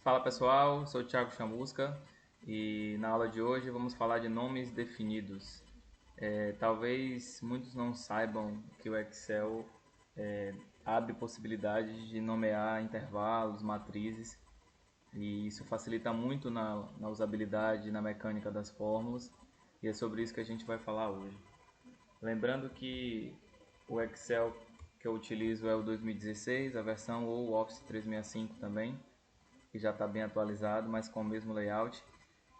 Fala pessoal, sou o Thiago Chamusca e na aula de hoje vamos falar de nomes definidos. Talvez muitos não saibam que o Excel abre possibilidades de nomear intervalos, matrizes, e isso facilita muito na usabilidade, na mecânica das fórmulas, e é sobre isso que a gente vai falar hoje. Lembrando que o Excel que eu utilizo é o 2016, a versão, ou o Office 365 também, que já está bem atualizado, mas com o mesmo layout.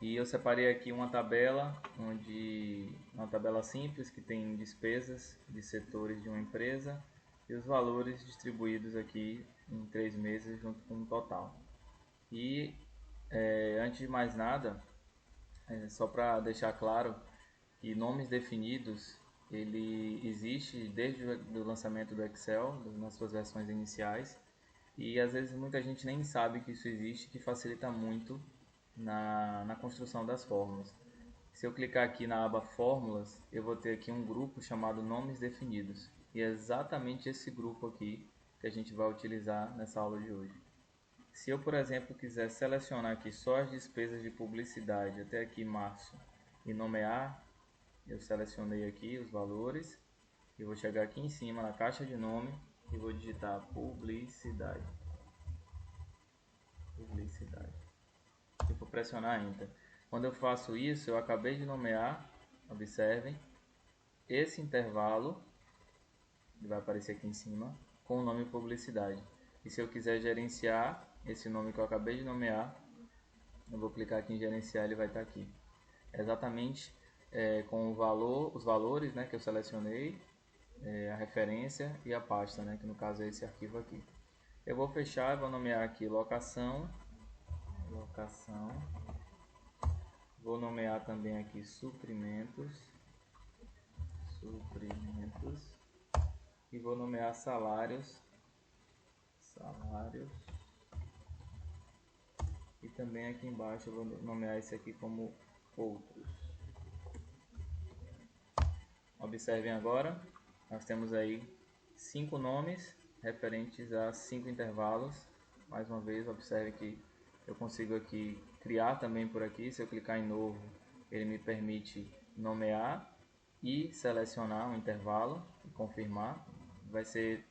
E eu separei aqui uma tabela, uma tabela simples que tem despesas de setores de uma empresa e os valores distribuídos aqui em 3 meses junto com o total. E antes de mais nada, só para deixar claro que nomes definidos ele existe desde o lançamento do Excel, nas suas versões iniciais, e às vezes muita gente nem sabe que isso existe, que facilita muito na construção das fórmulas. Se eu clicar aqui na aba Fórmulas, eu vou ter aqui um grupo chamado Nomes Definidos. E é exatamente esse grupo aqui que a gente vai utilizar nessa aula de hoje. Se eu, por exemplo, quiser selecionar aqui só as despesas de publicidade até aqui março e nomear, eu selecionei aqui os valores e vou chegar aqui em cima na caixa de nome e vou digitar publicidade. E vou pressionar Enter. Quando eu faço isso, eu acabei de nomear, observem, esse intervalo, que vai aparecer aqui em cima, com o nome publicidade. E se eu quiser gerenciar esse nome que eu acabei de nomear, eu vou clicar aqui em gerenciar, ele vai estar aqui. É exatamente com o valor, os valores, né, que eu selecionei, a referência e a pasta, né, que no caso é esse arquivo aqui. Eu vou fechar e vou nomear aqui locação. Vou nomear também aqui suprimentos. E vou nomear salários. E também aqui embaixo eu vou nomear esse aqui como outros. Observem agora, nós temos aí 5 nomes referentes a 5 intervalos. Mais uma vez, observe que eu consigo aqui criar também por aqui. Se eu clicar em novo, ele me permite nomear e selecionar um intervalo e confirmar. Vai ser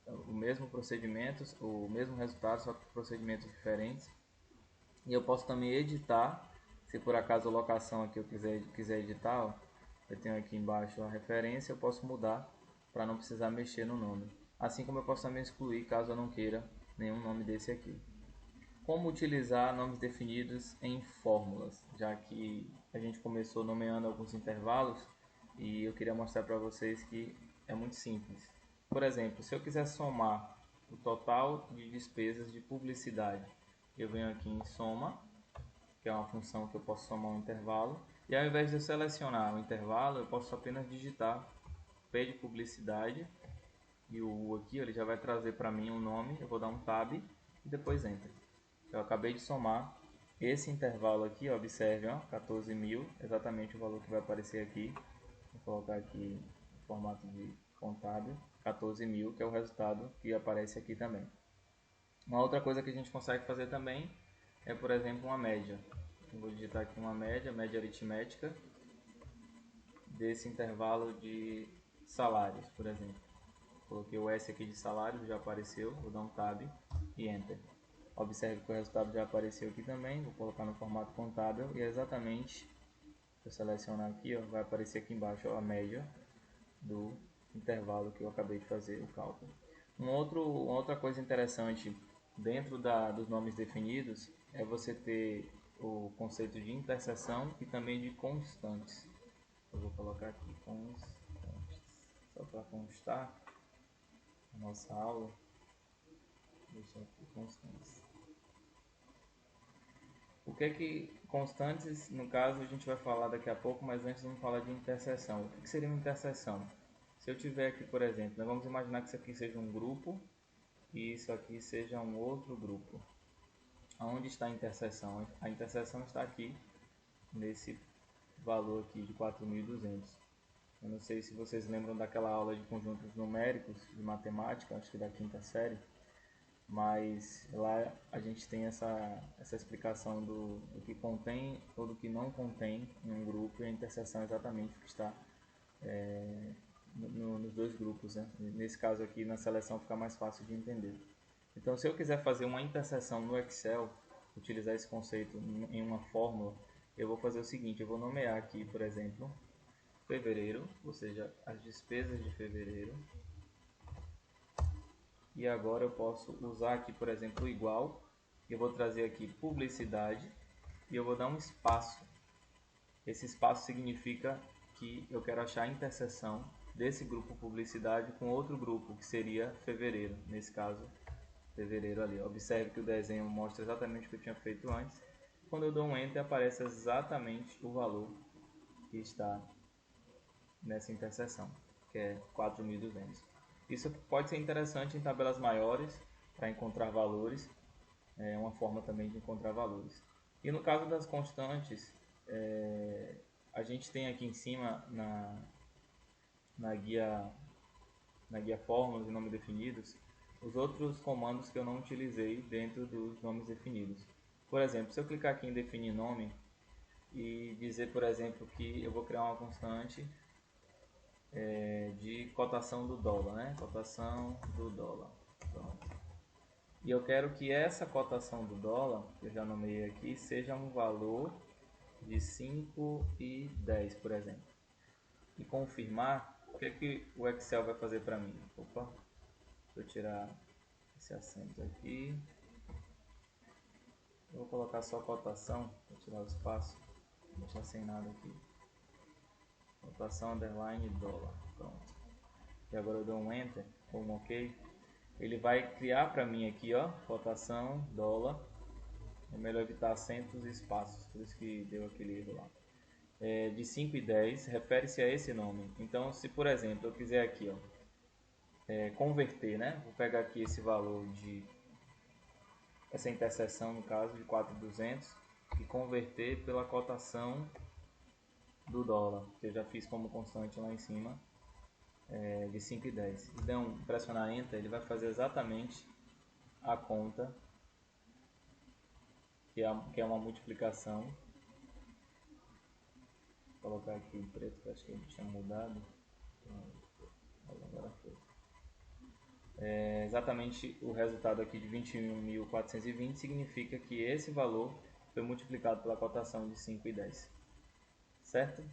o mesmo procedimento, o mesmo resultado, só que procedimentos diferentes. E eu posso também editar, se por acaso a locação aqui eu quiser editar, ó, eu tenho aqui embaixo a referência, eu posso mudar para não precisar mexer no nome. Assim como eu posso também excluir caso eu não queira nenhum nome desse aqui. Como utilizar nomes definidos em fórmulas, já que a gente começou nomeando alguns intervalos e eu queria mostrar para vocês que é muito simples. Por exemplo, se eu quiser somar o total de despesas de publicidade, eu venho aqui em soma, que é uma função que eu posso somar um intervalo, e ao invés de eu selecionar o intervalo, eu posso apenas digitar P de publicidade e o U aqui, ele já vai trazer para mim um nome, eu vou dar um Tab e depois Enter. Eu acabei de somar esse intervalo aqui, observe, 14.000, exatamente o valor que vai aparecer aqui. Vou colocar aqui no formato de contábil, 14.000, que é o resultado que aparece aqui também. Uma outra coisa que a gente consegue fazer também é, por exemplo, uma média. Eu vou digitar aqui uma média aritmética desse intervalo de salários, por exemplo. Coloquei o S aqui de salários, já apareceu, vou dar um Tab e Enter. Observe que o resultado já apareceu aqui também, vou colocar no formato contábil e é exatamente, se eu selecionar aqui, ó, vai aparecer aqui embaixo, ó, a média do intervalo que eu acabei de fazer o cálculo. Uma outra coisa interessante dentro dos nomes definidos é você ter o conceito de interseção e também de constantes. Eu vou colocar aqui constantes, só para constar a nossa aula. Deixa aqui constantes. O que é que constantes, no caso a gente vai falar daqui a pouco, mas antes vamos falar de interseção. O que seria uma interseção? Se eu tiver aqui, por exemplo, vamos imaginar que isso aqui seja um grupo e isso aqui seja um outro grupo. Aonde está a interseção? A interseção está aqui nesse valor aqui de 4.200. Eu não sei se vocês lembram daquela aula de conjuntos numéricos de matemática, acho que da quinta série, mas lá a gente tem essa explicação do que contém ou do que não contém em um grupo, e a interseção é exatamente o que está nos dois grupos, né? Nesse caso aqui, na seleção, fica mais fácil de entender. Então, se eu quiser fazer uma interseção no Excel, utilizar esse conceito em uma fórmula, eu vou fazer o seguinte: eu vou nomear aqui, por exemplo, fevereiro, ou seja, as despesas de fevereiro. E agora eu posso usar aqui, por exemplo, o igual. Eu vou trazer aqui publicidade e eu vou dar um espaço. Esse espaço significa que eu quero achar a interseção desse grupo publicidade com outro grupo, que seria fevereiro. Nesse caso, fevereiro ali. Observe que o desenho mostra exatamente o que eu tinha feito antes. Quando eu dou um Enter, aparece exatamente o valor que está nessa interseção, que é 4.200. Isso pode ser interessante em tabelas maiores para encontrar valores, é uma forma também de encontrar valores. E no caso das constantes, a gente tem aqui em cima na guia fórmulas e nomes definidos, os outros comandos que eu não utilizei dentro dos nomes definidos. Por exemplo, se eu clicar aqui em definir nome e dizer, por exemplo, que eu vou criar uma constante de cotação do dólar, né? Cotação do dólar. Pronto. E eu quero que essa cotação do dólar, que eu já nomeei aqui, seja um valor de 5,10, por exemplo. E confirmar, o que o Excel vai fazer para mim? Opa, deixa eu tirar esse acento aqui. Eu vou colocar só cotação, vou tirar o espaço, vou deixar sem nada aqui. Cotação underline dólar. Pronto. E agora eu dou um Enter, ou um OK. Ele vai criar para mim aqui, ó, cotação dólar. É melhor evitar acentos e espaços, por isso que deu aquele erro lá. De 5,10 refere-se a esse nome. Então, se por exemplo eu quiser aqui, ó, converter, né? Vou pegar aqui esse valor de essa interseção, no caso de 4.200, e converter pela cotação do dólar, que eu já fiz como constante lá em cima, de 5,10. Então, pressionar Enter, ele vai fazer exatamente a conta, que é uma multiplicação. Vou colocar aqui em preto, que acho que ele tinha mudado. Agora foi. Exatamente o resultado aqui de 21.420 significa que esse valor foi multiplicado pela cotação de 5,10. Certo?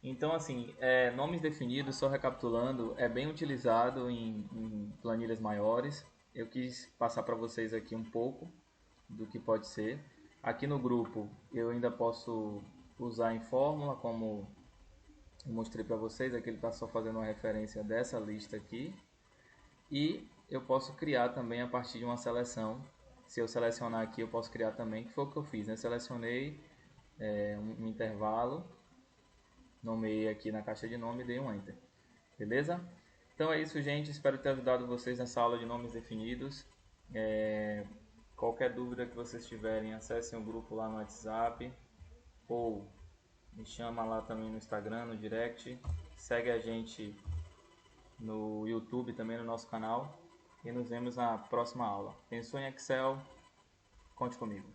Então, assim, nomes definidos, só recapitulando, é bem utilizado em planilhas maiores. Eu quis passar para vocês aqui um pouco do que pode ser. Aqui no grupo eu ainda posso usar em fórmula, como eu mostrei para vocês. Aqui ele está só fazendo uma referência dessa lista aqui. E eu posso criar também a partir de uma seleção. Se eu selecionar aqui, eu posso criar também, que foi o que eu fiz, né? Selecionei um intervalo, nomeei aqui na caixa de nome e dei um Enter. Beleza? Então é isso, gente. Espero ter ajudado vocês nessa aula de nomes definidos. Qualquer dúvida que vocês tiverem, acessem o grupo lá no WhatsApp ou me chama lá também no Instagram, no direct. Segue a gente no YouTube também, no nosso canal. E nos vemos na próxima aula. Pensou em Excel? Conte comigo.